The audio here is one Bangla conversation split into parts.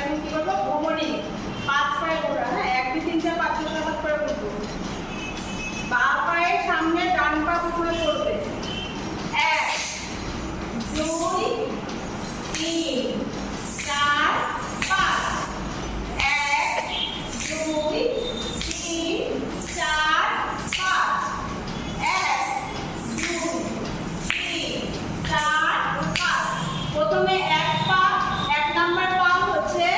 আমি কি করবো ভ্রমণী 5 পায়ে ঘোরা। হ্যাঁ 1 2 3 4 5 6 7 করে ঘুরবো। বাঁ পায়ের সামনে ডান পা উপরে পড়বে। 1 2 3 4 5 1 2 3 4 5 1 2 3 4 5। প্রথমে এক পা 1 নাম্বার পা হচ্ছে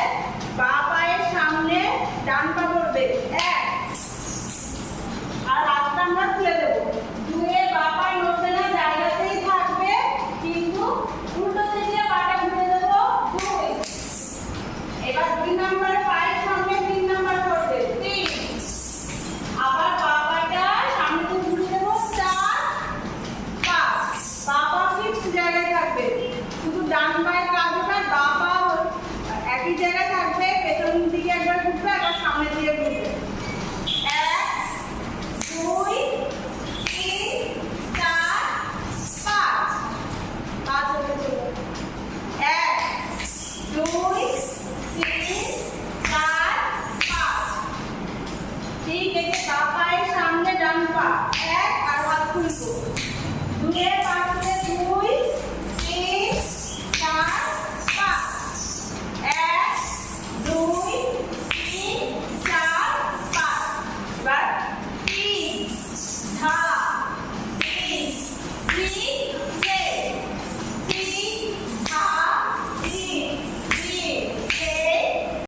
বাঁ পায়ের সামনে ডান পা পড়বে 1 আর হাতটা আমরা খুলে দেব। 2 এর বাঁ পায়ে নড়বে না, জায়গাতেই থাকবে, কিন্তু উল্টো দিকে পাটা ঘুরে দেব 2। এবার 2 নাম্বার পায়ের সামনে 3 নাম্বার পড়বে 3। আবার বাঁ পাটা সামনে ঘুরে দেব 4 5। বাঁ পা ফিক্সড জায়গায় থাকবে, শুধু ডান পায়ের কাঁধটা বাঁ পা একই জায়গায় থাকবে, পেছন দিকে একবার ঘুরবে, একবার সামনের দিকে ঘুরবে।